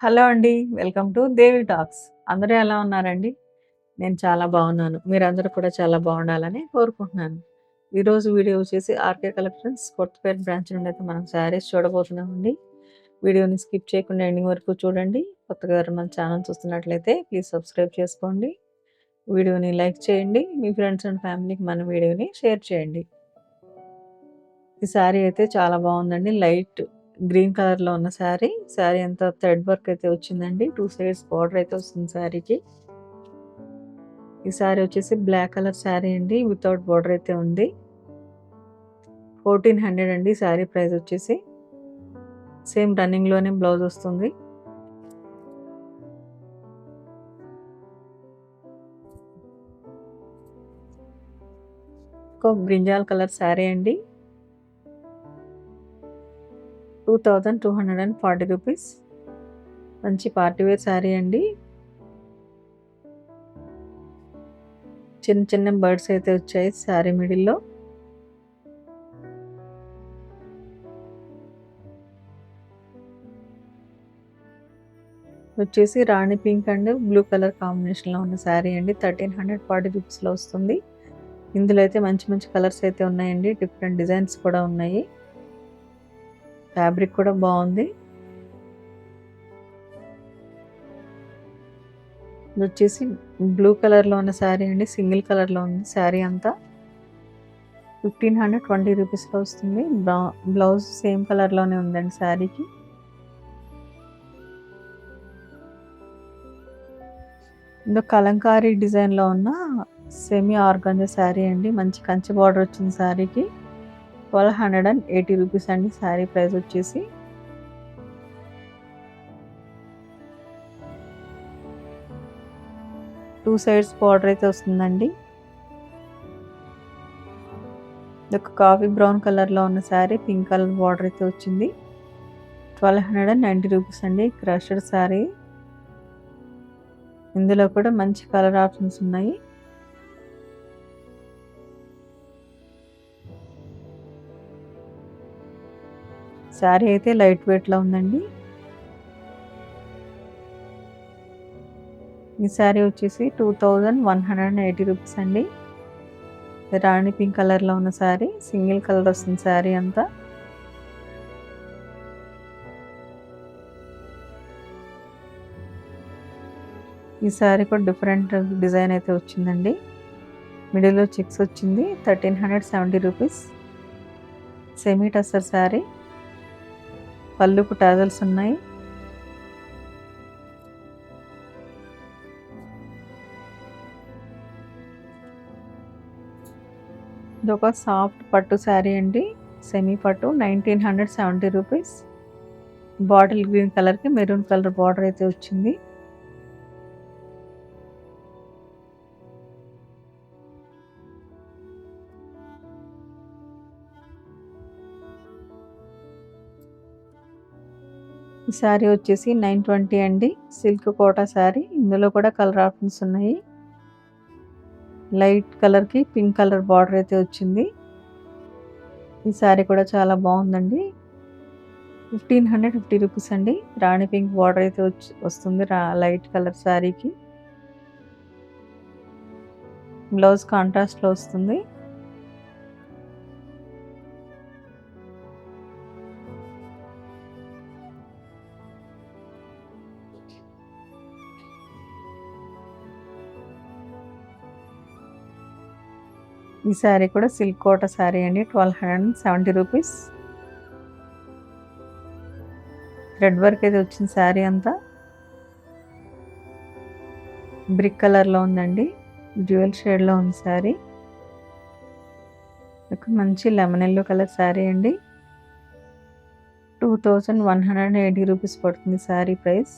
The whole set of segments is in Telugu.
హలో అండి. Welcome to Devi talks. అందరూ ఎలా ఉన్నారండి? నేను చాలా బాగున్నాను. మీరందరూ కూడా చాలా బాగుండాలని కోరుకుంటున్నాను. ఈరోజు వీడియో వచ్చేసి ఆర్‌కే కలెక్షన్స్ కొత్తపేట బ్రాంచ్ నుండి అయితే మనం శారీస్ చూడబోతున్నామండి. వీడియోని స్కిప్ చేయకుండా ఎండింగ్ వరకు చూడండి. కొత్తగా ఎవరైనా మన ఛానల్ చూస్తున్నట్లయితే ప్లీజ్ సబ్స్క్రైబ్ చేసుకోండి. వీడియోని లైక్ చేయండి. మీ ఫ్రెండ్స్ అండ్ ఫ్యామిలీకి మన వీడియోని షేర్ చేయండి. ఈ శారీ అయితే చాలా బాగుందండి. లైట్ గ్రీన్ కలర్‌లో ఉన్న శారీ. శారీ అంతా థ్రెడ్ వర్క్ అయితే వచ్చిందండి. 2 సైడ్స్ బార్డర్ అయితే వస్తుంది శారీకి. ఈ శారీ వచ్చేసి బ్లాక్ కలర్ శారీ అండి. వితౌట్ బార్డర్ అయితే ఉంది. 1400 అండి శారీ ప్రైస్ వచ్చేసి. సేమ్ రన్నింగ్‌లోనే బ్లౌజ్ వస్తుంది. ఒక బ్రింజాల్ కలర్ శారీ అండి. 2240 రూపీస్. మంచి పార్టీ వేర్ శారీ అండి. చిన్న చిన్న బర్డ్స్ అయితే వచ్చాయి శారీ మిడిల్‌లో. వచ్చేసి రాణి పింక్ అండ్ బ్లూ కలర్ కాంబినేషన్‌లో ఉన్న శారీ అండి. 1340 రూపీస్‌లో వస్తుంది. ఇందులో అయితే మంచి మంచి కలర్స్ అయితే ఉన్నాయండి. డిఫరెంట్ డిజైన్స్ కూడా ఉన్నాయి. ఫ్యాబ్రిక్ కూడా బాగుంది. ఇది వచ్చేసి బ్లూ కలర్‌లో ఉన్న శారీ అండి. సింగిల్ కలర్‌లో ఉంది శారీ అంతా. 1520 రూపీస్‌లో వస్తుంది. బ్లౌజ్ సేమ్ కలర్‌లోనే ఉందండి శారీకి. ఇందులో కలంకారీ డిజైన్‌లో ఉన్న సెమీ ఆర్గాంజా శారీ అండి. మంచి కంచి బార్డర్ వచ్చింది శారీకి. 1280 రూపీస్ అండి శారీ ప్రైస్ వచ్చేసి. టూ సైడ్స్ బార్డర్ అయితే వస్తుందండి. ఇదొక కాఫీ బ్రౌన్ కలర్‌లో ఉన్న శారీ. పింక్ కలర్ బార్డర్ అయితే వచ్చింది. 1290 రూపీస్ అండి. క్రష్డ్ శారీ. ఇందులో కూడా మంచి కలర్ ఆప్షన్స్ ఉన్నాయి. శారీ అయితే లైట్ వెయిట్‌లో ఉందండి. ఈ శారీ వచ్చేసి 2180 రూపీస్ అండి. రాణి పింక్ కలర్‌లో ఉన్న శారీ. సింగిల్ కలర్ వస్తుంది శారీ అంతా. ఈ శారీ కూడా డిఫరెంట్ డిజైన్ అయితే వచ్చిందండి. మిడిల్‌లో చెక్స్ వచ్చింది. 1370 రూపీస్. సెమీ టసర్ శారీ. పళ్ళుకు టాజల్స్ ఉన్నాయి. ఇదొక సాఫ్ట్ పట్టు శారీ అండి. సెమీ పట్టు 1970 రూపీస్. బాటిల్ గ్రీన్ కలర్‌కి మెరూన్ కలర్ బార్డర్ అయితే వచ్చింది. ఈ శారీ వచ్చేసి 920 అండి. సిల్క్ కోటా శారీ. ఇందులో కూడా కలర్ ఆప్షన్స్ ఉన్నాయి. లైట్ కలర్‌కి పింక్ కలర్ బార్డర్ అయితే వచ్చింది. ఈ శారీ కూడా చాలా బాగుందండి. 1550 రూపీస్ అండి. రాణి పింక్ బార్డర్ అయితే వస్తుంది లైట్ కలర్ శారీకి. బ్లౌజ్ కాంట్రాస్ట్‌లో వస్తుంది. ఈ శారీ కూడా సిల్క్ కోటా శారీ అండి. 1270 రూపీస్. థ్రెడ్ వర్క్ అయితే వచ్చింది శారీ అంతా. బ్రిక్ కలర్‌లో ఉందండి. డ్యూయల్ షేడ్‌లో ఉంది శారీ. ఒక మంచి లెమన్ యెల్లో కలర్ శారీ అండి. 2180 రూపీస్ పడుతుంది శారీ ప్రైస్.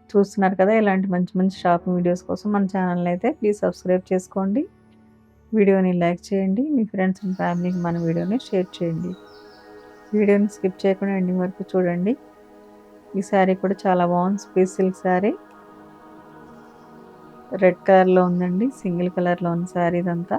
చూస్తున్నారు కదా! ఇలాంటి మంచి మంచి షాపింగ్ వీడియోస్ కోసం మన ఛానల్‌ని అయితే ప్లీజ్ సబ్స్క్రైబ్ చేసుకోండి. వీడియోని లైక్ చేయండి. మీ ఫ్రెండ్స్ అండ్ ఫ్యామిలీకి మన వీడియోని షేర్ చేయండి. వీడియోని స్కిప్ చేయకుండా ఎండింగ్ వరకు చూడండి. ఈ శారీ కూడా చాలా బాగుంది. Space silk sari. రెడ్ కలర్‌లో ఉందండి. సింగిల్ కలర్‌లో ఉంది శారీ ఇదంతా.